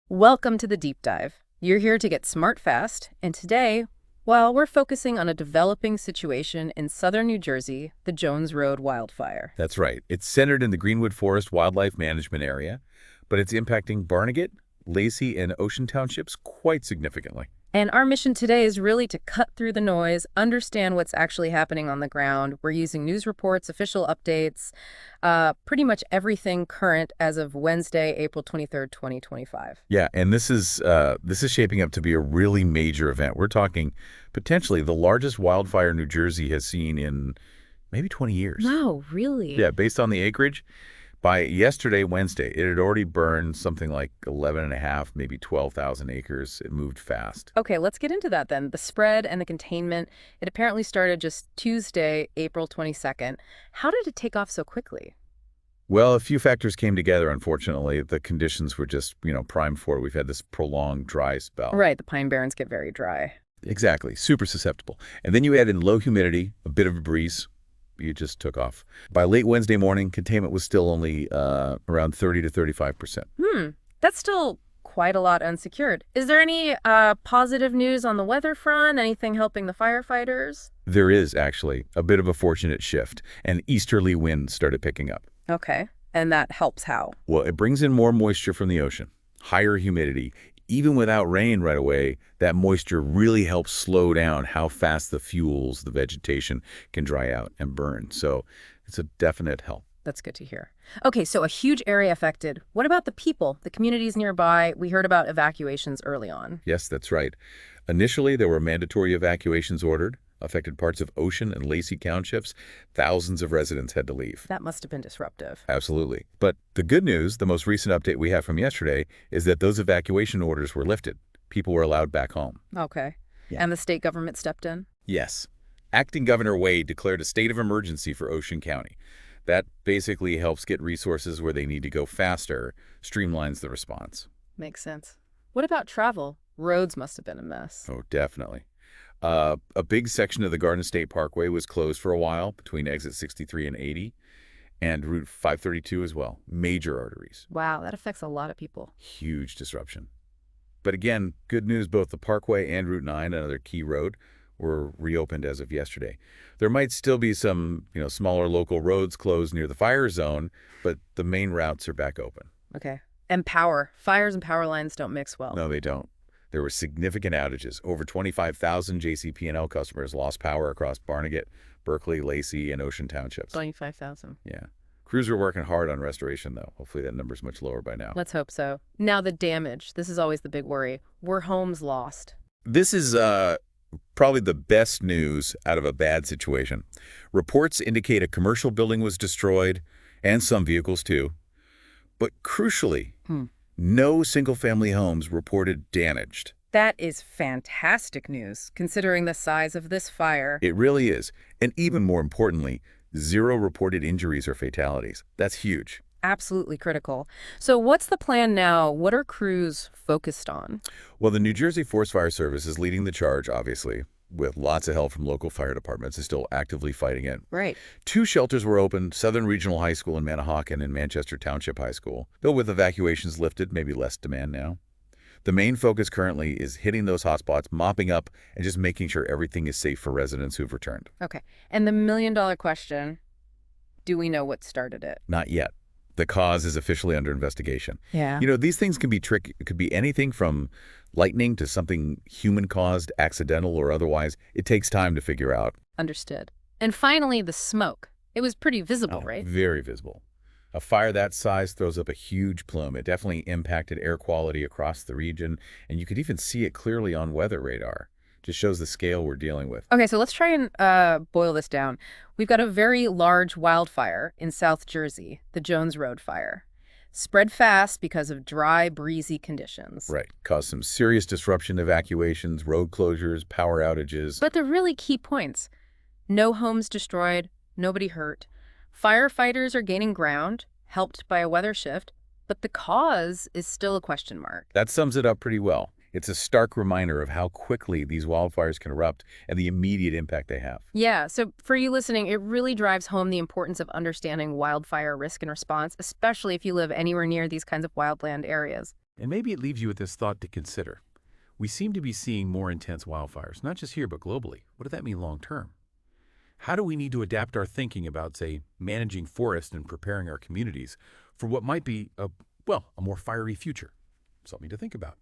Welcome to the Deep Dive. You're here to get smart fast, and today, well, we're focusing on a developing situation in southern New Jersey, the Jones Road wildfire. That's right. It's centered in the Greenwood Forest Wildlife Management Area, but it's impacting Barnegat, Lacey, and Ocean Townships quite significantly. And our mission today is really to cut through the noise, understand what's actually happening on the ground. We're using news reports, official updates, pretty much everything current as of Wednesday, April 23rd, 2025. Yeah, and this is shaping up to be a really major event. We're talking potentially the largest wildfire New Jersey has seen in maybe 20 years. No, really? Yeah, based on the acreage. By yesterday, Wednesday, it had already burned something like 11 and a half, maybe 12,000 acres. It moved fast. Okay, let's get into that then. The spread and the containment, it apparently started just Tuesday, April 22nd. How did it take off so quickly? Well, a few factors came together, unfortunately. The conditions were just, primed for it. We've had this prolonged dry spell. Right, the Pine Barrens get very dry. Exactly, super susceptible. And then you add in low humidity, a bit of a breeze. You just took off. By late Wednesday morning, containment was still only around 30 to 35%. That's still quite a lot unsecured. Is there any positive news on the weather front? Anything helping the firefighters? There is, actually, a bit of a fortunate shift. An easterly wind started picking up. Okay, and that helps how? Well, it brings in more moisture from the ocean, higher humidity. Even without rain right away, that moisture really helps slow down how fast the fuels, the vegetation, can dry out and burn. So it's a definite help. That's good to hear. Okay, so a huge area affected. What about the people, the communities nearby? We heard about evacuations early on. Yes, that's right. Initially, there were mandatory evacuations ordered, affected parts of Ocean and Lacey townships. Thousands of residents had to leave. That must have been disruptive. Absolutely. But the good news, the most recent update we have from yesterday, is that those evacuation orders were lifted. People were allowed back home. Okay. Yeah. And the state government stepped in? Yes. Acting Governor Wade declared a state of emergency for Ocean County. That basically helps get resources where they need to go faster, streamlines the response. Makes sense. What about travel? Roads must have been a mess. Oh, definitely. A big section of the Garden State Parkway was closed for a while between exit 63 and 80, and Route 532 as well. Major arteries. Wow, that affects a lot of people. Huge disruption. But again, good news, both the Parkway and Route 9, another key road, were reopened as of yesterday. There might still be some, smaller local roads closed near the fire zone, but the main routes are back open. Okay. And power. Fires and power lines don't mix well. No, they don't. There were significant outages. Over 25,000 JCP&L customers lost power across Barnegat, Berkeley, Lacey, and Ocean Townships. 25,000. Yeah. Crews are working hard on restoration, though. Hopefully that number's much lower by now. Let's hope so. Now the damage. This is always the big worry. Were homes lost? This is probably the best news out of a bad situation. Reports indicate a commercial building was destroyed, and some vehicles too. But crucially, no single-family homes reported damaged. That is fantastic news, considering the size of this fire. It really is. And even more importantly, zero reported injuries or fatalities. That's huge. Absolutely critical. So what's the plan now? What are crews focused on? Well, the New Jersey Forest Fire Service is leading the charge, obviously, with lots of help from local fire departments. They're still actively fighting it. Right. 2 shelters were opened, Southern Regional High School in Manahawkin and Manchester Township High School. Though with evacuations lifted, maybe less demand now. The main focus currently is hitting those hotspots, mopping up, and just making sure everything is safe for residents who've returned. Okay. And the million-dollar question, do we know what started it? Not yet. The cause is officially under investigation. Yeah. These things can be tricky. It could be anything from lightning to something human-caused, accidental, or otherwise. It takes time to figure out. Understood. And finally, the smoke. It was pretty visible, right? Very visible. A fire that size throws up a huge plume. It definitely impacted air quality across the region, and you could even see it clearly on weather radar. Just shows the scale we're dealing with. Okay, so let's try and boil this down. We've got a very large wildfire in South Jersey, the Jones Road fire. Spread fast because of dry, breezy conditions. Right. Caused some serious disruption, evacuations, road closures, power outages. But the really key points. No homes destroyed, nobody hurt. Firefighters are gaining ground, helped by a weather shift, but the cause is still a question mark. That sums it up pretty well. It's a stark reminder of how quickly these wildfires can erupt and the immediate impact they have. Yeah, so for you listening, it really drives home the importance of understanding wildfire risk and response, especially if you live anywhere near these kinds of wildland areas. And maybe it leaves you with this thought to consider. We seem to be seeing more intense wildfires, not just here, but globally. What does that mean long term? How do we need to adapt our thinking about, say, managing forests and preparing our communities for what might be a more fiery future? Something to think about.